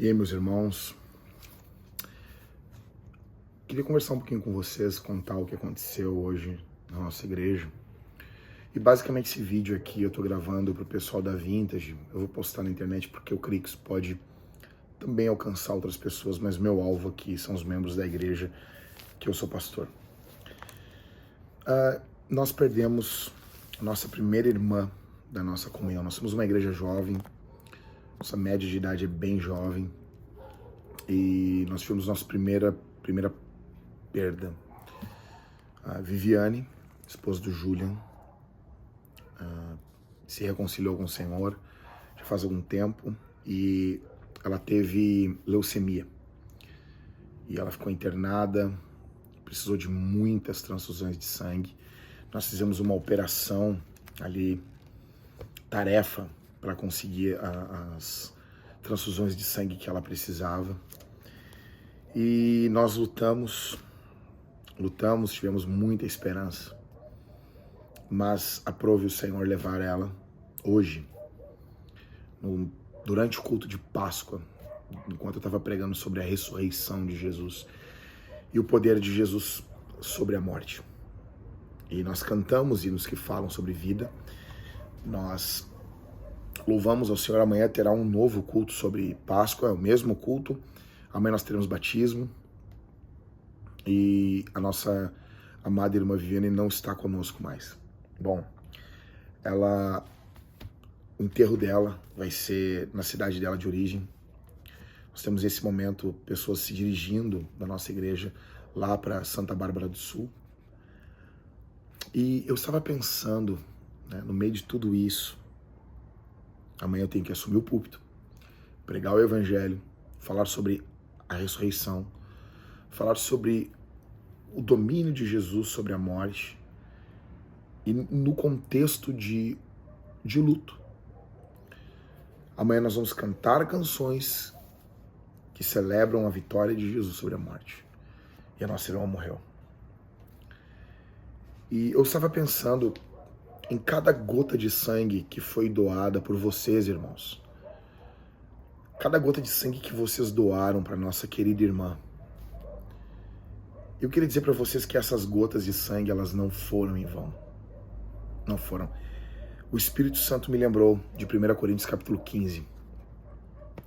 E aí, meus irmãos, queria conversar um pouquinho com vocês, contar o que aconteceu hoje na nossa igreja. E basicamente esse vídeo aqui eu tô gravando pro pessoal da Vintage. Eu vou postar na internet porque eu creio que isso pode também alcançar outras pessoas, mas meu alvo aqui são os membros da igreja que eu sou pastor. Nós perdemos a nossa primeira irmã da nossa comunhão. Nós somos uma igreja jovem, nossa média de idade é bem jovem. E nós tivemos nossa primeira perda. A Viviane, esposa do Julian, se reconciliou com o Senhor já faz algum tempo e ela teve leucemia. E ela ficou internada, precisou de muitas transfusões de sangue. Nós fizemos uma operação ali, tarefa, para conseguir as transfusões de sangue que ela precisava. E nós lutamos, tivemos muita esperança, mas aprove o Senhor levar ela hoje, durante o culto de Páscoa, enquanto eu estava pregando sobre a ressurreição de Jesus e o poder de Jesus sobre a morte. E nós cantamos hinos que falam sobre vida, nós louvamos ao Senhor. Amanhã terá um novo culto sobre Páscoa, é o mesmo culto. Amanhã nós teremos batismo e a nossa amada irmã Viviane não está conosco mais. Bom, o enterro dela vai ser na cidade dela de origem. Nós temos nesse momento pessoas se dirigindo da nossa igreja lá para Santa Bárbara do Sul. E eu estava pensando, né, no meio de tudo isso, amanhã eu tenho que assumir o púlpito, pregar o evangelho, falar sobre a ressurreição, falar sobre o domínio de Jesus sobre a morte e no contexto de luto. Amanhã nós vamos cantar canções que celebram a vitória de Jesus sobre a morte. E a nossa irmã morreu. E eu estava pensando em cada gota de sangue que foi doada por vocês, irmãos. Cada gota de sangue que vocês doaram para nossa querida irmã. Eu queria dizer para vocês que essas gotas de sangue, elas não foram em vão. Não foram. O Espírito Santo me lembrou de 1 Coríntios capítulo 15.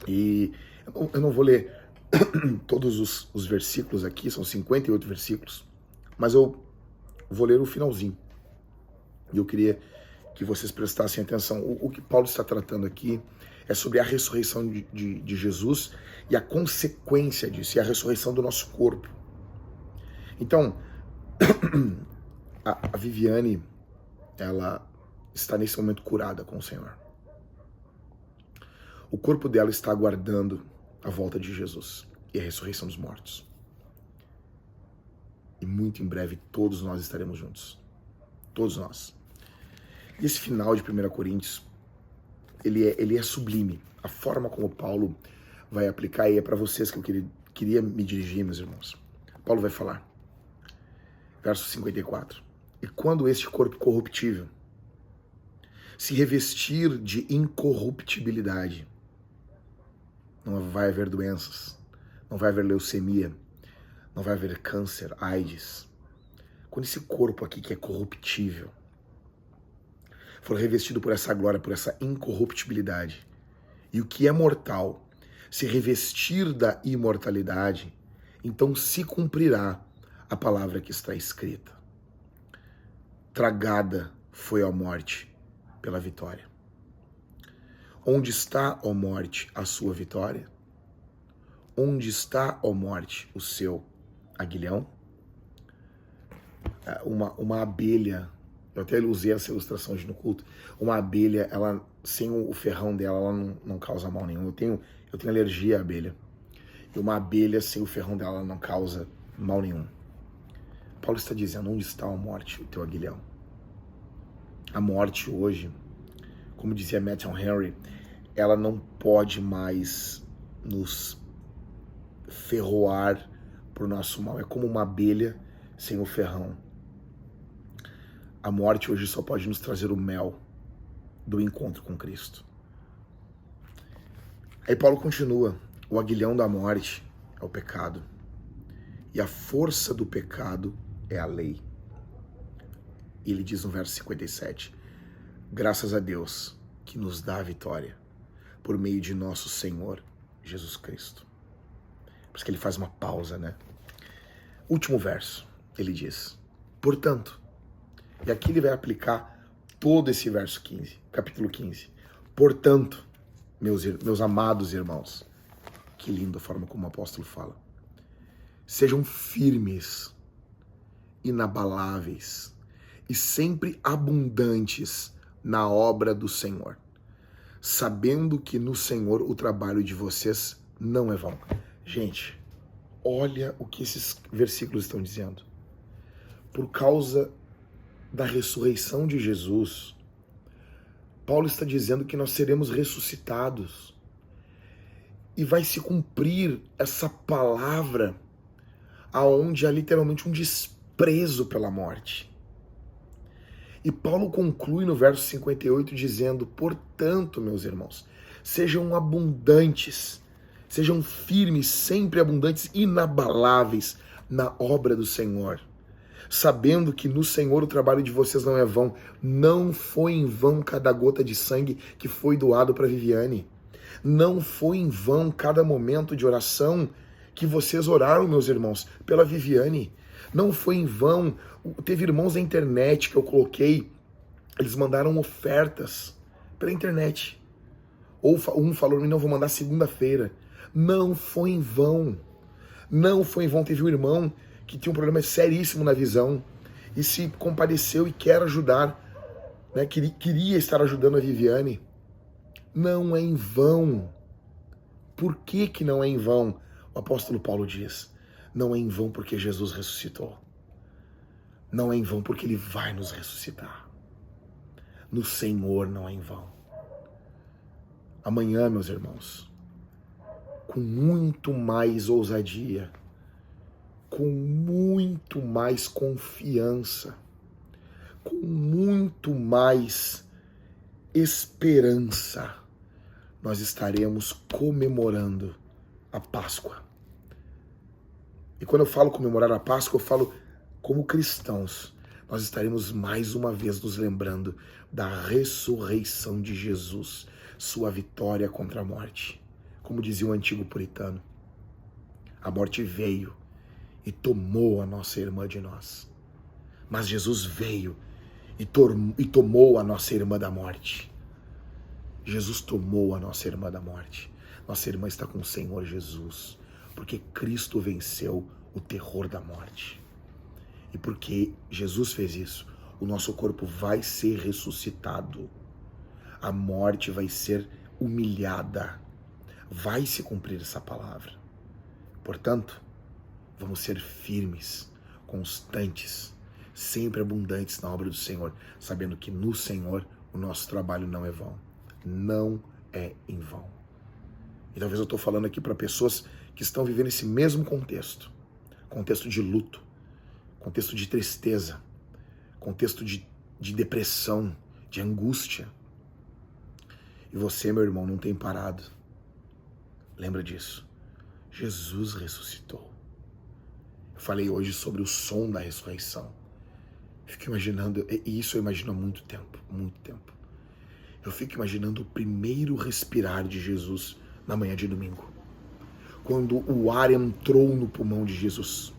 E eu não vou ler todos os versículos aqui, são 58 versículos, mas eu vou ler o finalzinho. E eu queria que vocês prestassem atenção. O que Paulo está tratando aqui é sobre a ressurreição de Jesus e a consequência disso, e a ressurreição do nosso corpo. Então, a Viviane, ela está nesse momento curada com o Senhor. O corpo dela está aguardando a volta de Jesus e a ressurreição dos mortos. E muito em breve todos nós estaremos juntos. Todos nós. E esse final de 1 Coríntios, ele é sublime. A forma como Paulo vai aplicar, e é para vocês que eu queria me dirigir, meus irmãos. Paulo vai falar, verso 54. E quando este corpo corruptível se revestir de incorruptibilidade, não vai haver doenças, não vai haver leucemia, não vai haver câncer, AIDS. Quando esse corpo aqui que é corruptível for revestido por essa glória, por essa incorruptibilidade, e o que é mortal se revestir da imortalidade, então se cumprirá a palavra que está escrita. Tragada foi a morte pela vitória. Onde está, ó morte, a sua vitória? Onde está, ó morte, o seu aguilhão? Uma abelha, eu até usei essa ilustração hoje no culto, uma abelha, ela sem o ferrão dela, ela não causa mal nenhum. Eu tenho alergia à abelha. E uma abelha sem o ferrão dela, ela não causa mal nenhum. Paulo está dizendo, onde está, ó morte, o teu aguilhão? A morte hoje, como dizia Matthew Henry, ela não pode mais nos ferroar para o nosso mal. É como uma abelha sem o ferrão. A morte hoje só pode nos trazer o mel do encontro com Cristo. Aí Paulo continua, O aguilhão da morte é o pecado. E a força do pecado é a lei. E ele diz no verso 57, graças a Deus que nos dá a vitória por meio de nosso Senhor Jesus Cristo. Por isso que ele faz uma pausa, né? Último verso, ele diz, portanto, e aqui ele vai aplicar todo esse verso 15, capítulo 15. Portanto, meus amados irmãos, que linda a forma como o apóstolo fala, sejam firmes, inabaláveis e sempre abundantes na obra do Senhor, sabendo que no Senhor o trabalho de vocês não é vão. Gente, olha o que esses versículos estão dizendo. Por causa da ressurreição de Jesus, Paulo está dizendo que nós seremos ressuscitados e vai se cumprir essa palavra aonde há literalmente um desprezo pela morte. E Paulo conclui no verso 58 dizendo, portanto, meus irmãos, sejam abundantes, sejam firmes, sempre abundantes, inabaláveis na obra do Senhor, sabendo que no Senhor o trabalho de vocês não é vão. Não foi em vão cada gota de sangue que foi doado para Viviane. Não foi em vão cada momento de oração que vocês oraram, meus irmãos, pela Viviane. Não foi em vão. Teve irmãos na internet que eu coloquei, eles mandaram ofertas pela internet. Ou um falou, não, vou mandar segunda-feira. Não foi em vão. Não foi em vão. Teve um irmão que tinha um problema seríssimo na visão e se compadeceu e quer ajudar, né? Queria estar ajudando a Viviane. Não é em vão. Por que que não é em vão? O apóstolo Paulo diz, não é em vão porque Jesus ressuscitou. Não é em vão porque ele vai nos ressuscitar. No Senhor não é em vão. Amanhã, meus irmãos, com muito mais ousadia, com muito mais confiança, com muito mais esperança, nós estaremos comemorando a Páscoa. E quando eu falo comemorar a Páscoa, eu falo como cristãos. Nós estaremos mais uma vez nos lembrando da ressurreição de Jesus, sua vitória contra a morte. Como dizia o antigo puritano, a morte veio e tomou a nossa irmã de nós. Mas Jesus veio e tomou a nossa irmã da morte. Jesus tomou a nossa irmã da morte. Nossa irmã está com o Senhor Jesus, porque Cristo venceu o terror da morte. E porque Jesus fez isso, o nosso corpo vai ser ressuscitado. A morte vai ser humilhada. Vai se cumprir essa palavra. Portanto, vamos ser firmes, constantes, sempre abundantes na obra do Senhor, sabendo que no Senhor o nosso trabalho não é vão. Não é em vão. E talvez eu estou falando aqui para pessoas que estão vivendo esse mesmo contexto. Contexto de luto, contexto de tristeza, contexto de depressão, de angústia. E você, meu irmão, não tem parado. Lembra disso. Jesus ressuscitou. Eu falei hoje sobre o som da ressurreição. Fico imaginando, e isso eu imagino há muito tempo, muito tempo. Eu fico imaginando o primeiro respirar de Jesus na manhã de domingo. Quando o ar entrou no pulmão de Jesus.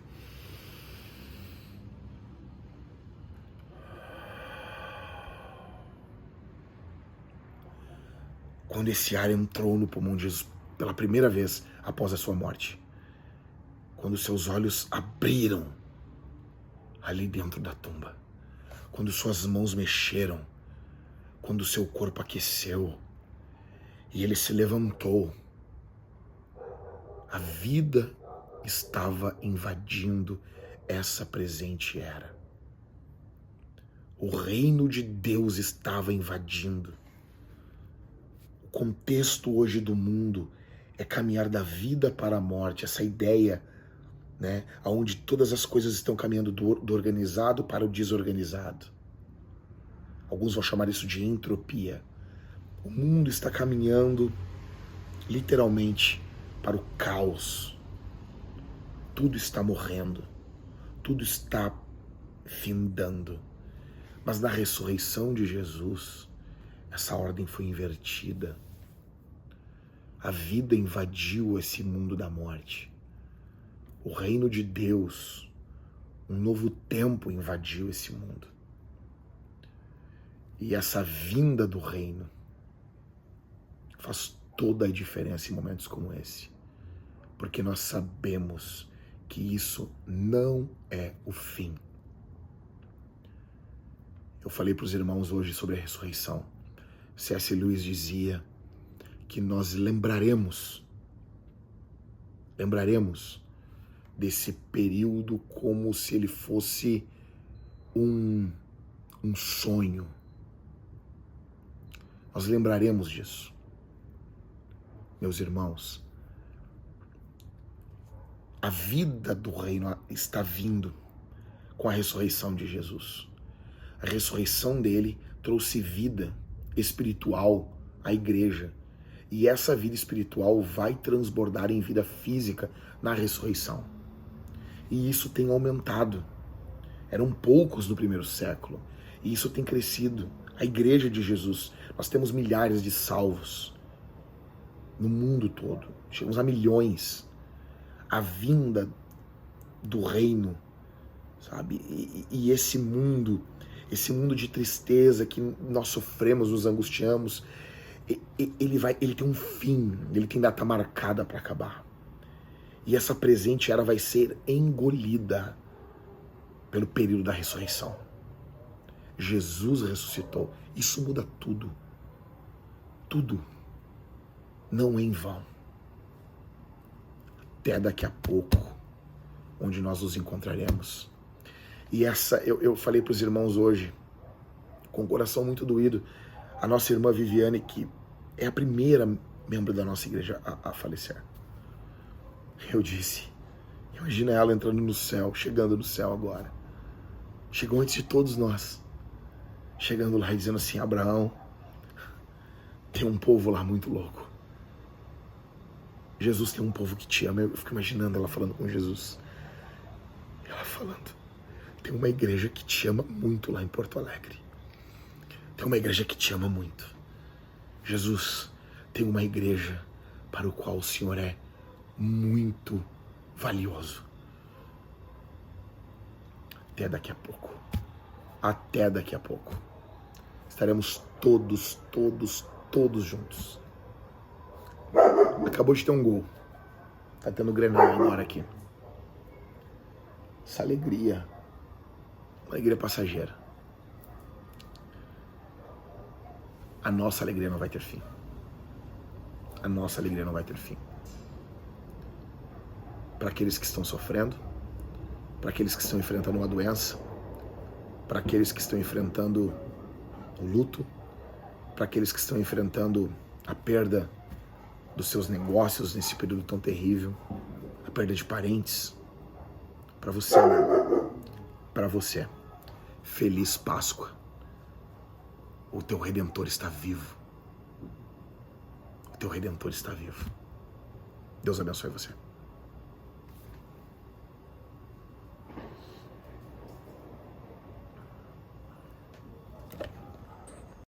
Quando esse ar entrou no pulmão de Jesus pela primeira vez após a sua morte. Quando seus olhos abriram ali dentro da tumba. Quando suas mãos mexeram. Quando seu corpo aqueceu. E ele se levantou. A vida estava invadindo essa presente era. O reino de Deus estava invadindo. O contexto hoje do mundo é caminhar da vida para a morte, essa ideia, né, onde todas as coisas estão caminhando do organizado para o desorganizado. Alguns vão chamar isso de entropia. O mundo está caminhando, literalmente, para o caos. Tudo está morrendo, tudo está findando. Mas na ressurreição de Jesus, essa ordem foi invertida. A vida invadiu esse mundo da morte. O reino de Deus, um novo tempo invadiu esse mundo. E essa vinda do reino faz toda a diferença em momentos como esse. Porque nós sabemos que isso não é o fim. Eu falei para os irmãos hoje sobre a ressurreição. C.S. Lewis dizia que nós lembraremos desse período como se ele fosse um sonho. Nós lembraremos disso. Meus irmãos, a vida do reino está vindo com a ressurreição de Jesus. A ressurreição dele trouxe vida espiritual à igreja. E essa vida espiritual vai transbordar em vida física na ressurreição. E isso tem aumentado. Eram poucos no primeiro século. E isso tem crescido. A igreja de Jesus, nós temos milhares de salvos no mundo todo. Chegamos a milhões. A vinda do reino, sabe? E esse mundo de tristeza que nós sofremos, nos angustiamos, ele tem um fim, ele tem data marcada para acabar. E essa presente era vai ser engolida pelo período da ressurreição. Jesus ressuscitou. Isso muda tudo. Tudo. Não é em vão. Até daqui a pouco, onde nós nos encontraremos. E eu falei para os irmãos hoje, com o coração muito doído, a nossa irmã Viviane, que é a primeira membro da nossa igreja a falecer. Eu disse, imagina ela entrando no céu, chegando no céu agora. Chegou antes de todos nós. Chegando lá e dizendo assim, Abraão, tem um povo lá muito louco. Jesus tem um povo que te ama. Eu fico imaginando ela falando com Jesus. Ela falando, tem uma igreja que te ama muito lá em Porto Alegre. Tem uma igreja que te ama muito. Jesus, tem uma igreja para o qual o Senhor é muito valioso. Até daqui a pouco. Até daqui a pouco. Estaremos todos juntos. Acabou de ter um gol. Tá tendo Grenal agora aqui. Essa alegria. Uma alegria passageira. A nossa alegria não vai ter fim. A nossa alegria não vai ter fim. Para aqueles que estão sofrendo, para aqueles que estão enfrentando uma doença, para aqueles que estão enfrentando o luto, para aqueles que estão enfrentando a perda dos seus negócios nesse período tão terrível, a perda de parentes. Para você, para você, feliz Páscoa. O teu Redentor está vivo. O teu Redentor está vivo. Deus abençoe você.